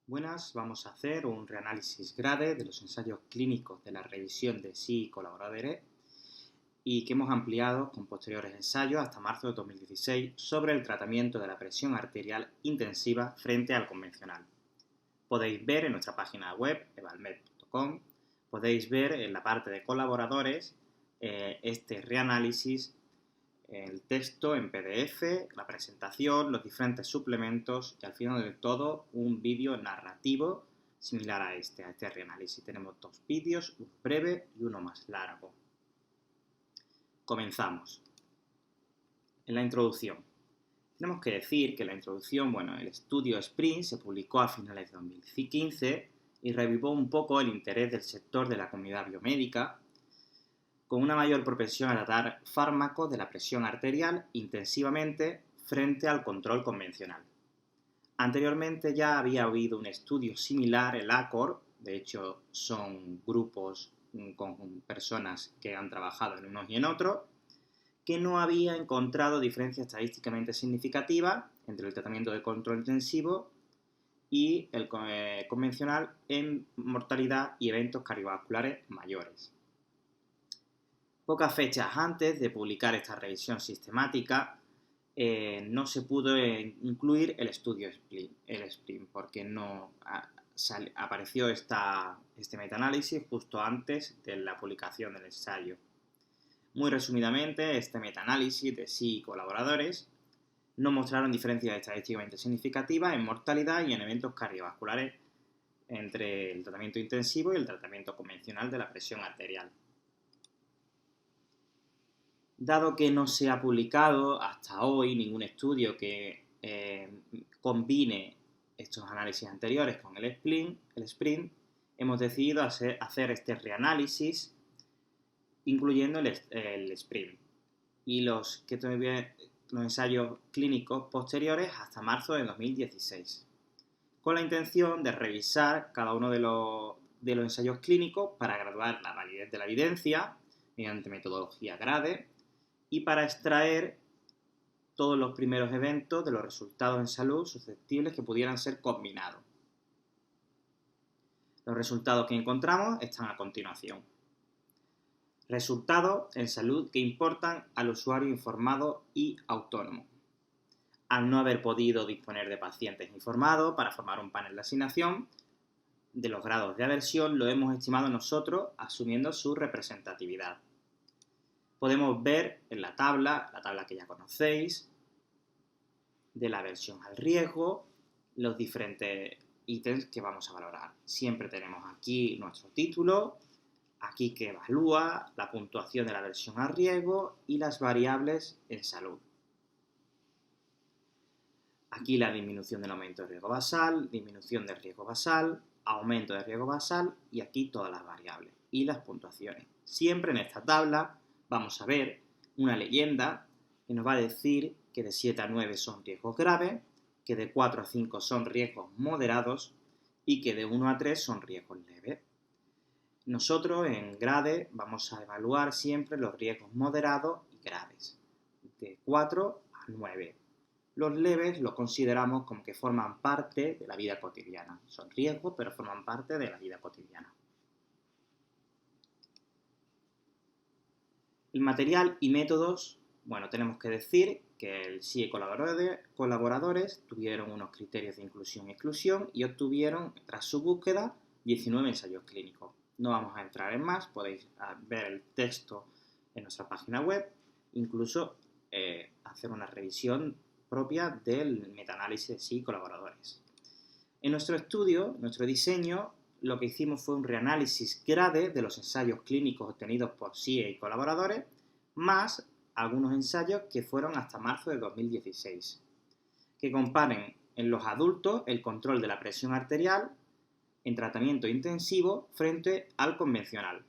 Buenas, vamos a hacer un reanálisis grade de los ensayos clínicos de la revisión de sí y colaboradores y que hemos ampliado con posteriores ensayos hasta marzo de 2016 sobre el tratamiento de la presión arterial intensiva frente al convencional. Podéis ver en nuestra página web evalmed.com, podéis ver en la parte de colaboradores este reanálisis, el texto en PDF, la presentación, los diferentes suplementos y al final de todo un vídeo narrativo similar a este reanálisis. Tenemos dos vídeos, uno breve y uno más largo. Comenzamos. En la introducción. Tenemos que decir que en la introducción, el estudio SPRINT se publicó a finales de 2015 y revivó un poco el interés del sector de la comunidad biomédica con una mayor propensión a tratar fármacos de la presión arterial intensivamente frente al control convencional. Anteriormente ya había habido un estudio similar, el ACORD, de hecho son grupos con personas que han trabajado en unos y en otros, que no había encontrado diferencia estadísticamente significativa entre el tratamiento de control intensivo y el convencional en mortalidad y eventos cardiovasculares mayores. Pocas fechas antes de publicar esta revisión sistemática, no se pudo incluir el estudio SPRINT, porque no apareció este metaanálisis justo antes de la publicación del ensayo. Muy resumidamente, este metaanálisis de sí colaboradores no mostraron diferencias estadísticamente significativas en mortalidad y en eventos cardiovasculares entre el tratamiento intensivo y el tratamiento convencional de la presión arterial. Dado que no se ha publicado hasta hoy ningún estudio que combine estos análisis anteriores con el SPRINT, hemos decidido hacer este reanálisis incluyendo el SPRINT y los ensayos clínicos posteriores hasta marzo de 2016, con la intención de revisar cada uno de los ensayos clínicos para graduar la validez de la evidencia mediante metodología GRADE y para extraer todos los primeros eventos de los resultados en salud susceptibles que pudieran ser combinados. Los resultados que encontramos están a continuación. Resultados en salud que importan al usuario informado y autónomo. Al no haber podido disponer de pacientes informados para formar un panel de asignación de los grados de aversión, lo hemos estimado nosotros asumiendo su representatividad. Podemos ver en la tabla que ya conocéis, de la aversión al riesgo, los diferentes ítems que vamos a valorar. Siempre tenemos aquí nuestro título, aquí que evalúa la puntuación de la aversión al riesgo y las variables en salud. Aquí la disminución del aumento de riesgo basal, disminución del riesgo basal, aumento del riesgo basal y aquí todas las variables y las puntuaciones. Siempre en esta tabla vamos a ver una leyenda que nos va a decir que de 7 a 9 son riesgos graves, que de 4 a 5 son riesgos moderados y que de 1 a 3 son riesgos leves. Nosotros en GRADE vamos a evaluar siempre los riesgos moderados y graves, de 4 a 9. Los leves los consideramos como que forman parte de la vida cotidiana. Son riesgos, pero forman parte de la vida cotidiana. El material y métodos, tenemos que decir que el SIE colaboradores tuvieron unos criterios de inclusión y exclusión y obtuvieron, tras su búsqueda, 19 ensayos clínicos. No vamos a entrar en más, podéis ver el texto en nuestra página web, incluso hacer una revisión propia del metaanálisis de SIE colaboradores. En nuestro estudio, nuestro diseño, lo que hicimos fue un reanálisis GRADE de los ensayos clínicos obtenidos por SIE y colaboradores, más algunos ensayos que fueron hasta marzo de 2016, que comparen en los adultos el control de la presión arterial en tratamiento intensivo frente al convencional,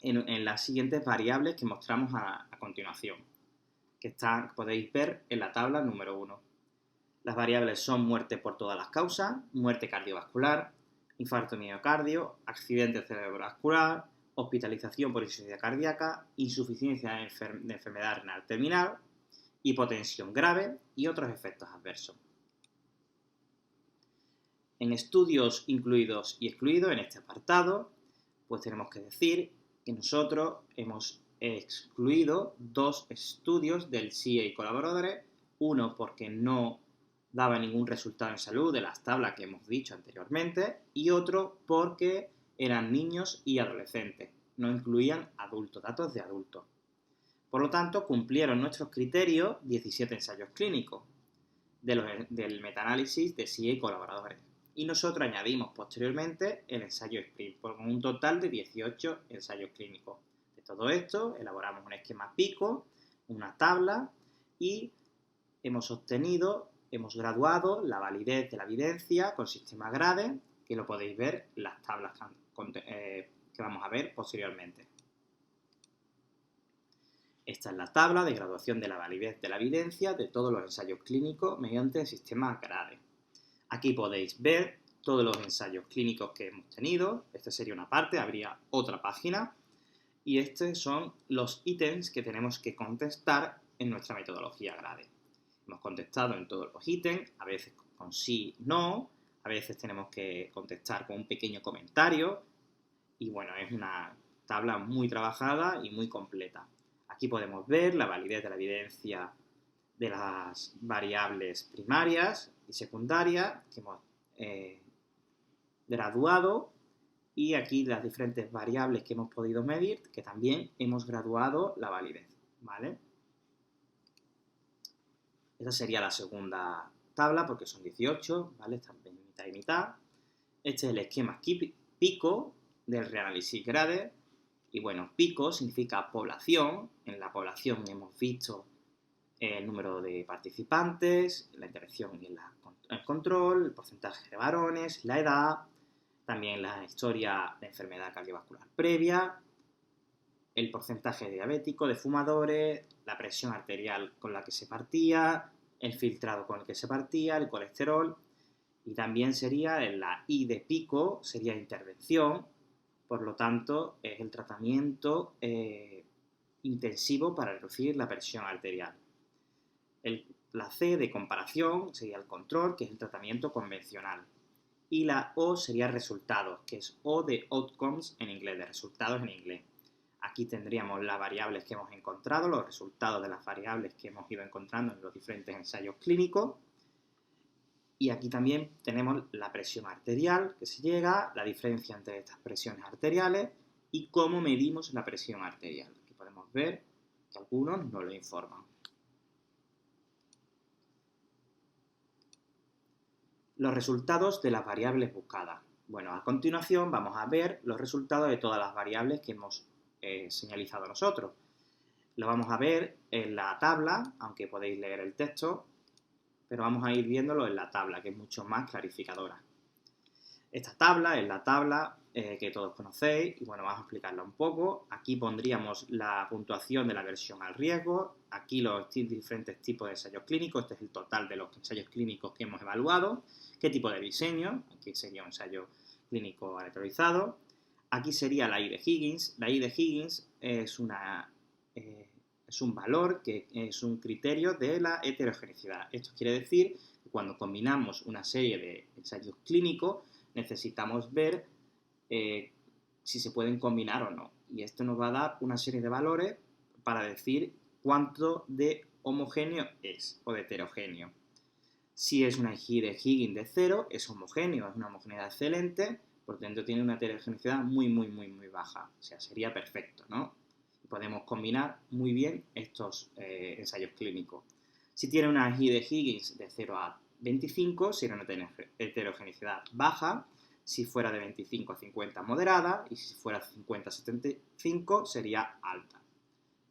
en las siguientes variables que mostramos a continuación, que podéis ver en la tabla número 1. Las variables son muerte por todas las causas, muerte cardiovascular, infarto miocardio, accidente cerebrovascular, hospitalización por insuficiencia cardíaca, insuficiencia de enfermedad renal terminal, hipotensión grave y otros efectos adversos. En estudios incluidos y excluidos, en este apartado, pues tenemos que decir que nosotros hemos excluido 2 estudios del CIE y colaboradores, uno porque no daba ningún resultado en salud de las tablas que hemos dicho anteriormente y otro porque eran niños y adolescentes, no incluían adultos, datos de adultos. Por lo tanto, cumplieron nuestros criterios 17 ensayos clínicos del metaanálisis de CIE y colaboradores. Y nosotros añadimos posteriormente el ensayo SPRINT, con un total de 18 ensayos clínicos. De todo esto, elaboramos un esquema PICO, una tabla y hemos graduado la validez de la evidencia con sistema GRADE, que lo podéis ver en las tablas que vamos a ver posteriormente. Esta es la tabla de graduación de la validez de la evidencia de todos los ensayos clínicos mediante el sistema GRADE. Aquí podéis ver todos los ensayos clínicos que hemos tenido. Esta sería una parte, habría otra página. Y estos son los ítems que tenemos que contestar en nuestra metodología GRADE. Hemos contestado en todos los ítems, a veces con sí, no, a veces tenemos que contestar con un pequeño comentario. Y bueno, es una tabla muy trabajada y muy completa. Aquí podemos ver la validez de la evidencia de las variables primarias y secundarias que hemos graduado y aquí las diferentes variables que hemos podido medir que también hemos graduado la validez, ¿vale? Esa sería la segunda tabla porque son 18, ¿vale? Están mitad y mitad. Este es el esquema PICO del reanálisis GRADE. Y bueno, PICO significa población. En la población hemos visto el número de participantes, la intervención y el control, el porcentaje de varones, la edad, también la historia de enfermedad cardiovascular previa, el porcentaje de diabéticos, de fumadores, la presión arterial con la que se partía, el filtrado con el que se partía, el colesterol, y también sería la I de PICO, sería intervención, por lo tanto es el tratamiento intensivo para reducir la presión arterial. La C de comparación sería el control, que es el tratamiento convencional. Y la O sería resultados, que es O de outcomes en inglés, de resultados en inglés. Aquí tendríamos las variables que hemos encontrado, los resultados de las variables que hemos ido encontrando en los diferentes ensayos clínicos. Y aquí también tenemos la presión arterial que se llega, la diferencia entre estas presiones arteriales y cómo medimos la presión arterial. Aquí podemos ver que algunos no lo informan. Los resultados de las variables buscadas. Bueno, a continuación vamos a ver los resultados de todas las variables que hemos señalizado nosotros. Lo vamos a ver en la tabla, aunque podéis leer el texto, pero vamos a ir viéndolo en la tabla, que es mucho más clarificadora. Esta tabla es la tabla que todos conocéis, y bueno, vamos a explicarla un poco. Aquí pondríamos la puntuación de la aversión al riesgo, aquí los diferentes tipos de ensayos clínicos, este es el total de los ensayos clínicos que hemos evaluado, qué tipo de diseño, aquí sería un ensayo clínico aleatorizado, aquí sería la I de Higgins, la I de Higgins es un valor que es un criterio de la heterogeneidad. Esto quiere decir que cuando combinamos una serie de ensayos clínicos necesitamos ver si se pueden combinar o no. Y esto nos va a dar una serie de valores para decir cuánto de homogéneo es o de heterogéneo. Si es una I de Higgins de 0, es homogéneo, es una homogeneidad excelente, por lo tanto tiene una heterogeneidad muy baja. O sea, sería perfecto, ¿no? Podemos combinar muy bien estos ensayos clínicos. Si tiene una I de Higgins de 0 a 25, sería una heterogeneidad baja. Si fuera de 25 a 50, moderada. Y si fuera de 50 a 75, sería alta.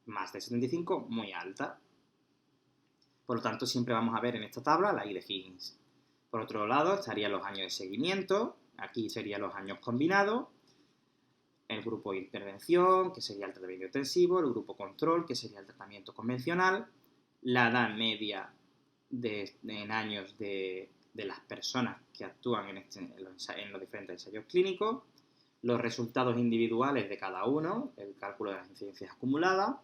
Más de 75, muy alta. Por lo tanto, siempre vamos a ver en esta tabla la I de Higgins. Por otro lado, estarían los años de seguimiento. Aquí serían los años combinados. El grupo de intervención, que sería el tratamiento intensivo, el grupo control, que sería el tratamiento convencional, la edad media en años de las personas que actúan en los diferentes ensayos clínicos, los resultados individuales de cada uno, el cálculo de las incidencias acumuladas,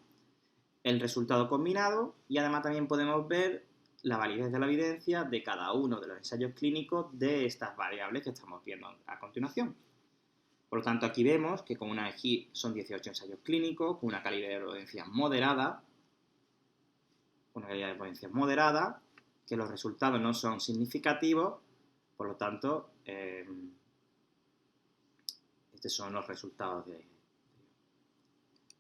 el resultado combinado y además también podemos ver la validez de la evidencia de cada uno de los ensayos clínicos de estas variables que estamos viendo a continuación. Por lo tanto, aquí vemos que con una EGI son 18 ensayos clínicos, con una calidad de evidencia moderada, que los resultados no son significativos, por lo tanto, estos son los resultados de...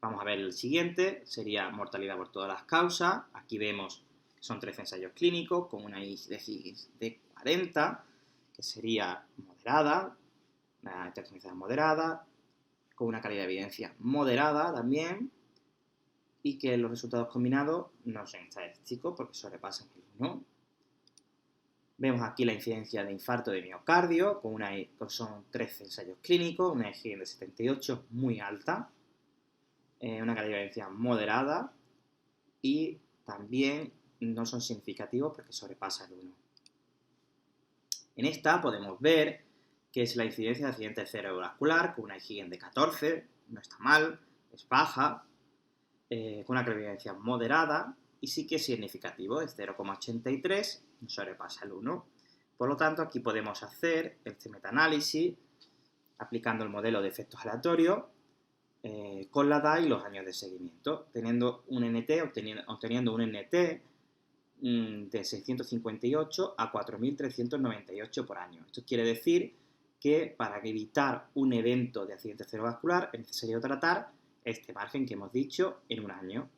Vamos a ver el siguiente, sería mortalidad por todas las causas. Aquí vemos que son 13 ensayos clínicos con una I de Higgins de 40, que sería moderada, una heterogeneidad moderada, con una calidad de evidencia moderada también, y que los resultados combinados no son estadísticos porque sobrepasan el 1. Vemos aquí la incidencia de infarto de miocardio, son 13 ensayos clínicos, una EGI de 78 muy alta, una calidad de evidencia moderada, y también no son significativos porque sobrepasa el 1. En esta podemos ver que es la incidencia de accidente cerebrovascular con una EGI de 14, no está mal, es baja, con una calidad de evidencia moderada, y sí que es significativo, es 0,83, no sobrepasa el 1. Por lo tanto, aquí podemos hacer este metaanálisis aplicando el modelo de efectos aleatorios con la edad y los años de seguimiento, obteniendo un NT de 658 a 4.398 por año. Esto quiere decir que para evitar un evento de accidente cerebrovascular es necesario tratar este margen que hemos dicho en un año.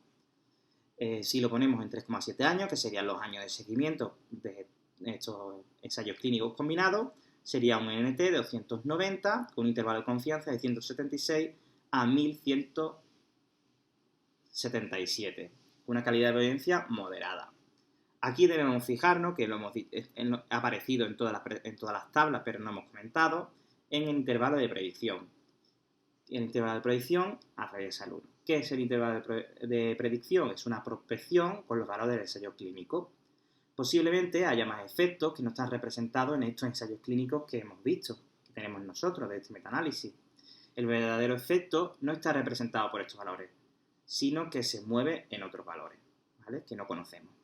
Si lo ponemos en 3,7 años, que serían los años de seguimiento de estos ensayos clínicos combinados, sería un NT de 290 con un intervalo de confianza de 176 a 1177, una calidad de evidencia moderada. Aquí debemos fijarnos, que ha aparecido en todas las tablas, pero no hemos comentado, en el intervalo de predicción. El intervalo de predicción atraviesa el 1. ¿Qué es el intervalo de predicción? Es una prospección con los valores del ensayo clínico. Posiblemente haya más efectos que no están representados en estos ensayos clínicos que hemos visto, que tenemos nosotros de este metaanálisis. El verdadero efecto no está representado por estos valores, sino que se mueve en otros valores, ¿vale?, que no conocemos.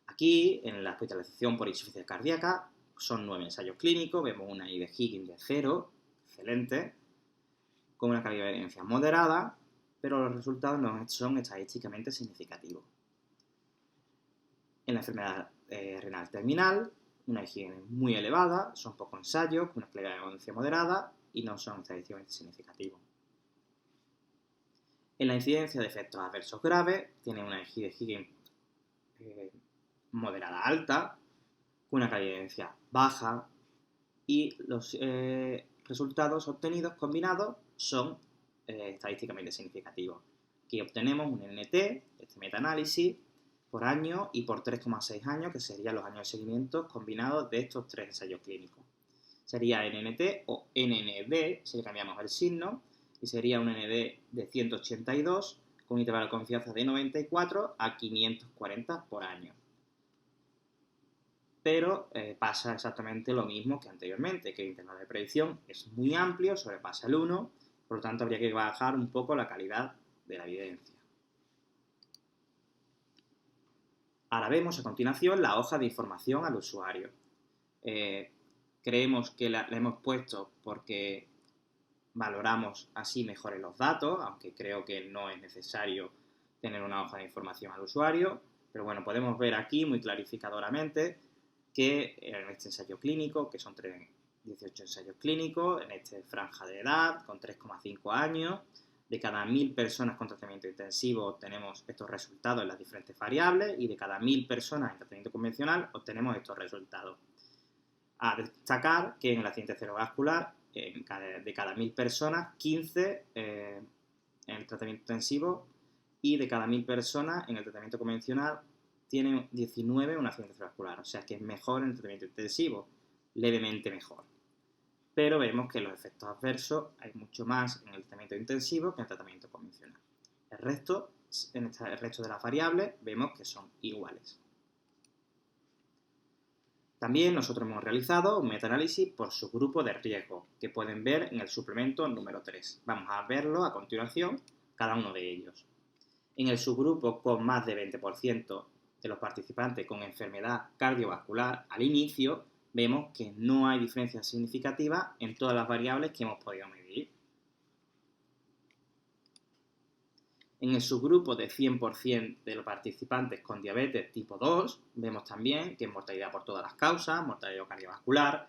Aquí, en la hospitalización por insuficiencia cardíaca, son 9 ensayos clínicos, vemos una I de Higgins de 0, excelente, con una calidad de evidencia moderada, pero los resultados no son estadísticamente significativos. En la enfermedad renal terminal, una IgG muy elevada, son pocos ensayos, con una calidad de evidencia moderada y no son estadísticamente significativos. En la incidencia de efectos adversos graves, tiene una IgG de Higgins moderada alta, con una calidad de evidencia baja, y los resultados obtenidos combinados son estadísticamente significativos. Aquí obtenemos un NT, este metaanálisis, por año y por 3,6 años, que serían los años de seguimiento combinados de estos 3 ensayos clínicos. Sería NNT o NND, si le cambiamos el signo, y sería un ND de 182 con un intervalo de confianza de 94 a 540 por año. Pero pasa exactamente lo mismo que anteriormente, que el intervalo de predicción es muy amplio, sobrepasa el 1, por lo tanto habría que bajar un poco la calidad de la evidencia. Ahora vemos a continuación la hoja de información al usuario. Creemos que la hemos puesto porque valoramos así mejores los datos, aunque creo que no es necesario tener una hoja de información al usuario, pero bueno, podemos ver aquí muy clarificadoramente que en este ensayo clínico, que son 18 ensayos clínicos, en esta franja de edad, con 3,5 años, de cada 1.000 personas con tratamiento intensivo obtenemos estos resultados en las diferentes variables y de cada 1.000 personas en tratamiento convencional obtenemos estos resultados. A destacar que en el accidente cerebrovascular, de cada 1.000 personas, 15 en el tratamiento intensivo y de cada 1.000 personas en el tratamiento convencional tienen 19 un accidente cerebrovascular, o sea que es mejor en el tratamiento intensivo, levemente mejor. Pero vemos que los efectos adversos hay mucho más en el tratamiento intensivo que en el tratamiento convencional. El resto de las variables vemos que son iguales. También nosotros hemos realizado un metaanálisis por subgrupo de riesgo, que pueden ver en el suplemento número 3. Vamos a verlo a continuación, cada uno de ellos. En el subgrupo con más de 20% de los participantes con enfermedad cardiovascular al inicio, vemos que no hay diferencias significativas en todas las variables que hemos podido medir. En el subgrupo de 100% de los participantes con diabetes tipo 2, vemos también que en mortalidad por todas las causas, mortalidad cardiovascular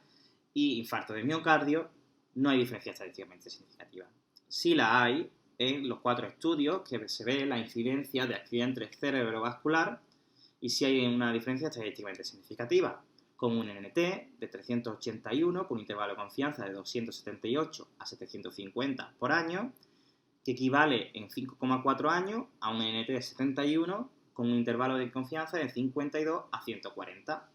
y infarto de miocardio, no hay diferencia estadísticamente significativa. Sí la hay en los 4 estudios que se ve la incidencia de accidente cerebrovascular y sí hay una diferencia estadísticamente significativa, con un NT de 381 con un intervalo de confianza de 278 a 750 por año, que equivale en 5,4 años a un NT de 71 con un intervalo de confianza de 52 a 140,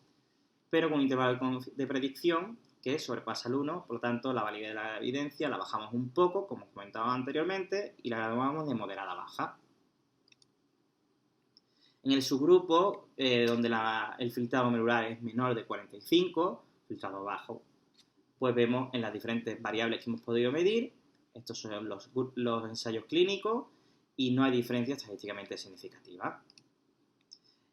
pero con un intervalo de predicción que sobrepasa el 1, por lo tanto la validez de la evidencia la bajamos un poco, como comentaba anteriormente, y la graduamos de moderada a baja. En el subgrupo, donde el filtrado glomerular es menor de 45, filtrado bajo, pues vemos en las diferentes variables que hemos podido medir. Estos son los ensayos clínicos y no hay diferencia estadísticamente significativa.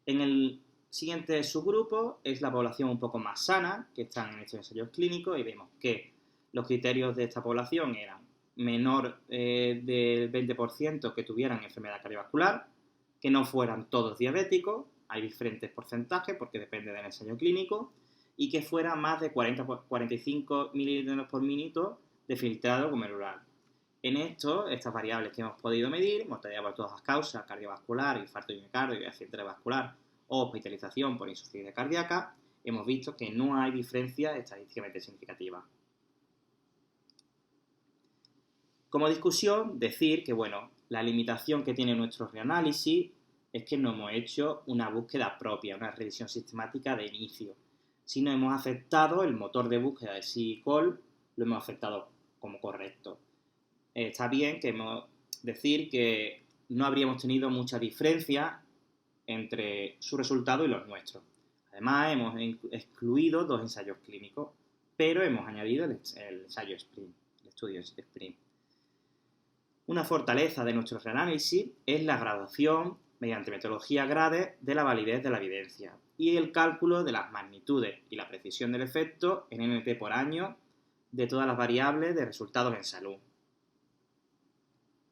En el siguiente subgrupo es la población un poco más sana, que están en estos ensayos clínicos, y vemos que los criterios de esta población eran menor del 20% que tuvieran enfermedad cardiovascular, que no fueran todos diabéticos, hay diferentes porcentajes porque depende del ensayo clínico, y que fuera más de 45 mililitros por minuto de filtrado glomerular. En estas variables que hemos podido medir, mortalidad por todas las causas, cardiovascular, infarto de miocardio y accidente vascular o hospitalización por insuficiencia cardíaca, hemos visto que no hay diferencia estadísticamente significativa. Como discusión, decir que, la limitación que tiene nuestro reanálisis es que no hemos hecho una búsqueda propia, una revisión sistemática de inicio, sino hemos aceptado el motor de búsqueda de SIGCOL, lo hemos aceptado como correcto. Está bien que decir que no habríamos tenido mucha diferencia entre su resultado y los nuestros. Además, hemos excluido 2 ensayos clínicos, pero hemos añadido el ensayo SPRINT, el estudio SPRINT. Una fortaleza de nuestro reanálisis es la graduación mediante metodología GRADE de la validez de la evidencia y el cálculo de las magnitudes y la precisión del efecto en NT por año de todas las variables de resultados en salud.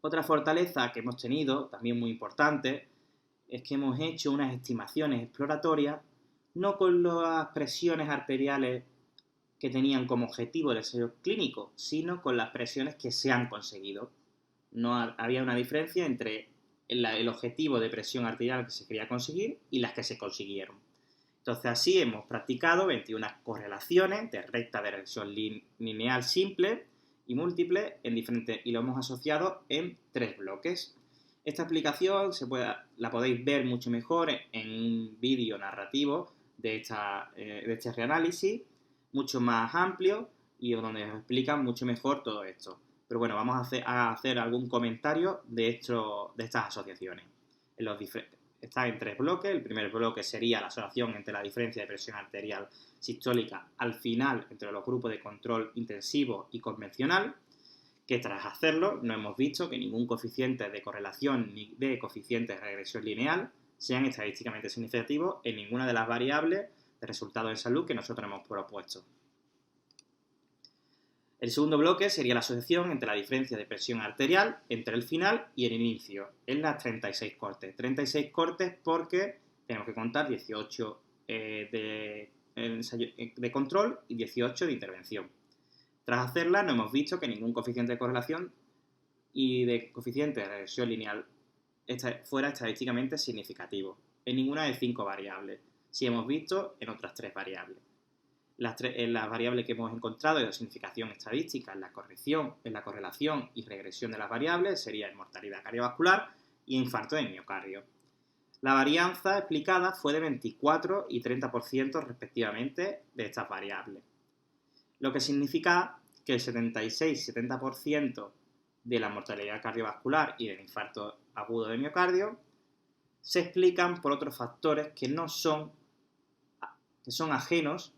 Otra fortaleza que hemos tenido, también muy importante, es que hemos hecho unas estimaciones exploratorias no con las presiones arteriales que tenían como objetivo el ensayo clínico, sino con las presiones que se han conseguido. No había una diferencia entre el objetivo de presión arterial que se quería conseguir y las que se consiguieron. Entonces así hemos practicado 21 correlaciones de recta de regresión lineal simple y múltiple y lo hemos asociado en 3 bloques. Esta explicación la podéis ver mucho mejor en un vídeo narrativo de este reanálisis, mucho más amplio y donde os explican mucho mejor todo esto. Pero vamos a hacer algún comentario de estas asociaciones. Está en 3 bloques. El primer bloque sería la asociación entre la diferencia de presión arterial sistólica al final entre los grupos de control intensivo y convencional, que tras hacerlo no hemos visto que ningún coeficiente de correlación ni de coeficiente de regresión lineal sean estadísticamente significativos en ninguna de las variables de resultados de salud que nosotros hemos propuesto. El segundo bloque sería la asociación entre la diferencia de presión arterial entre el final y el inicio, en las 36 cortes. 36 cortes porque tenemos que contar 18 de control y 18 de intervención. Tras hacerla no hemos visto que ningún coeficiente de correlación y de coeficiente de regresión lineal fuera estadísticamente significativo en ninguna de 5 variables. Sí hemos visto en otras 3 variables. Las variables que hemos encontrado de significación estadística en la correlación y regresión de las variables sería en mortalidad cardiovascular y infarto de miocardio. La varianza explicada fue de 24 y 30% respectivamente de estas variables, lo que significa que el 76-70% de la mortalidad cardiovascular y del infarto agudo de miocardio se explican por otros factores que son ajenos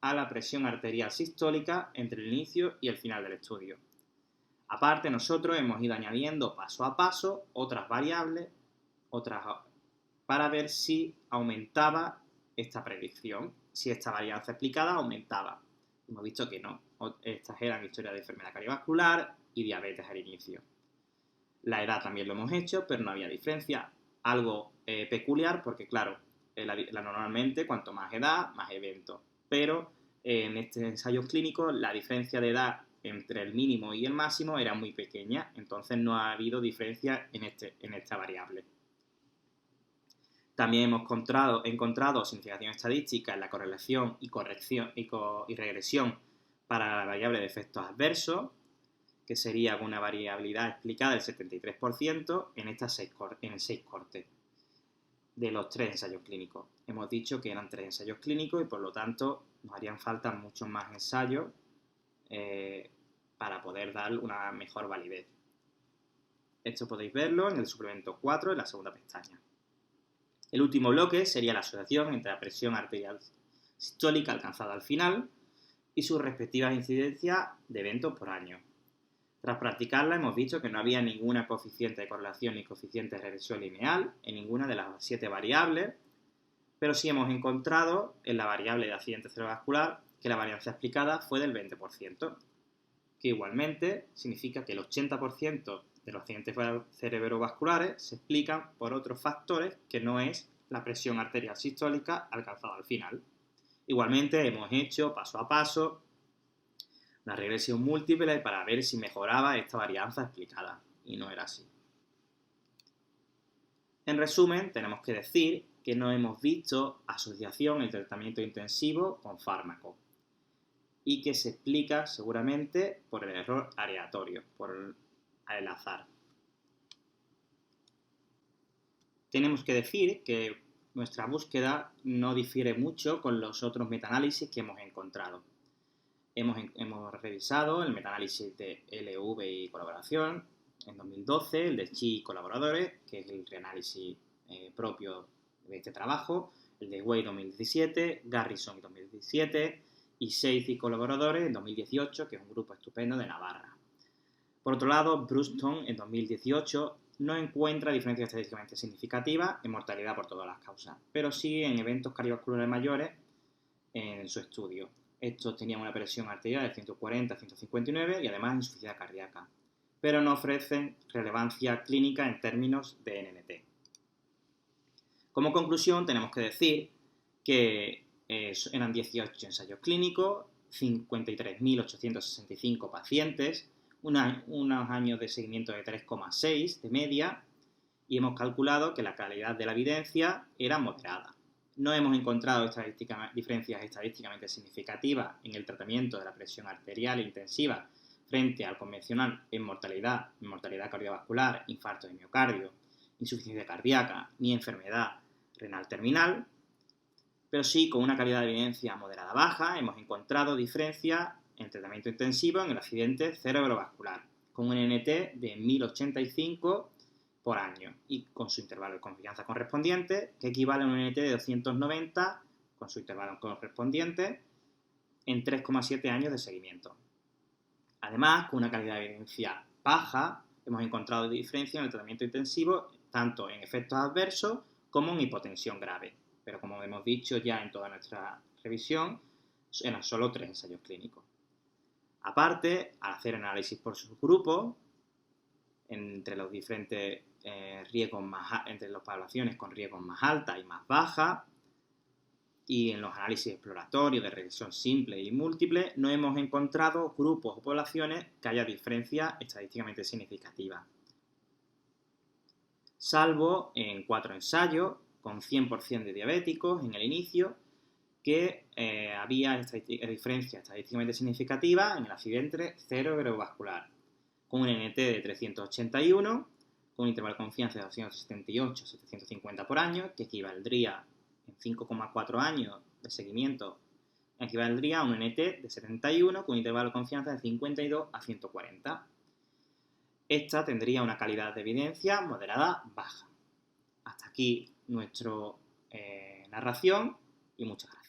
a la presión arterial sistólica entre el inicio y el final del estudio. Aparte, nosotros hemos ido añadiendo paso a paso otras variables, para ver si aumentaba esta predicción, si esta varianza explicada aumentaba. Hemos visto que no. Estas eran historias de enfermedad cardiovascular y diabetes al inicio. La edad también lo hemos hecho, pero no había diferencia. Algo peculiar porque, claro, normalmente cuanto más edad, más eventos. Pero en este ensayo clínico la diferencia de edad entre el mínimo y el máximo era muy pequeña, entonces no ha habido diferencia en esta variable. También hemos encontrado significación estadística en la correlación y regresión para la variable de efectos adversos, que sería una variabilidad explicada del 73% en 6 cortes de los 3 ensayos clínicos. Hemos dicho que eran 3 ensayos clínicos y por lo tanto nos harían falta muchos más ensayos para poder dar una mejor validez. Esto podéis verlo en el suplemento 4 en la segunda pestaña. El último bloque sería la asociación entre la presión arterial sistólica alcanzada al final y sus respectivas incidencias de eventos por año. Tras practicarla hemos visto que no había ninguna coeficiente de correlación ni coeficiente de regresión lineal en ninguna de las 7 variables, pero sí hemos encontrado en la variable de accidente cerebrovascular que la varianza explicada fue del 20%, que igualmente significa que el 80% de los accidentes cerebrovasculares se explican por otros factores que no es la presión arterial sistólica alcanzada al final. Igualmente hemos hecho paso a paso una regresión múltiple para ver si mejoraba esta varianza explicada, y no era así. En resumen, tenemos que decir que no hemos visto asociación entre tratamiento intensivo con fármaco, y que se explica seguramente por el error aleatorio, por el azar. Tenemos que decir que nuestra búsqueda no difiere mucho con los otros metaanálisis que hemos encontrado. Hemos revisado el metaanálisis de LV y colaboración en 2012, el de Chi y colaboradores, que es el reanálisis propio de este trabajo, el de Way 2017, Garrison 2017 y Seitz y colaboradores en 2018, que es un grupo estupendo de Navarra. Por otro lado, Bruston en 2018 no encuentra diferencias estadísticamente significativas en mortalidad por todas las causas, pero sí en eventos cardiovasculares mayores en su estudio. Estos tenían una presión arterial de 140 a 159 y además insuficiencia cardíaca, pero no ofrecen relevancia clínica en términos de NNT. Como conclusión, tenemos que decir que eran 18 ensayos clínicos, 53.865 pacientes, unos años de seguimiento de 3,6 de media, y hemos calculado que la calidad de la evidencia era moderada. No hemos encontrado diferencias estadísticamente significativas en el tratamiento de la presión arterial intensiva frente al convencional en mortalidad cardiovascular, infarto de miocardio, insuficiencia cardíaca ni enfermedad renal terminal, pero sí con una calidad de evidencia moderada baja hemos encontrado diferencias en tratamiento intensivo en el accidente cerebrovascular, con un NT de 1085 por año y con su intervalo de confianza correspondiente, que equivale a un NT de 290 con su intervalo correspondiente en 3,7 años de seguimiento. Además, con una calidad de evidencia baja, hemos encontrado diferencias en el tratamiento intensivo tanto en efectos adversos como en hipotensión grave. Pero como hemos dicho ya en toda nuestra revisión, eran solo 3 ensayos clínicos. Aparte, al hacer análisis por subgrupos, entre los diferentes riesgos entre las poblaciones con riesgos más altas y más bajas, y en los análisis exploratorios de regresión simple y múltiple, no hemos encontrado grupos o poblaciones que haya diferencias estadísticamente significativas. Salvo en 4 ensayos, con 100% de diabéticos en el inicio, que había diferencia estadísticamente significativa en el accidente cerebrovascular, con un NT de 381, con un intervalo de confianza de 278 a 750 por año, que equivaldría en 5,4 años de seguimiento, equivaldría a un NT de 71 con un intervalo de confianza de 52 a 140. Esta tendría una calidad de evidencia moderada baja. Hasta aquí nuestra narración y muchas gracias.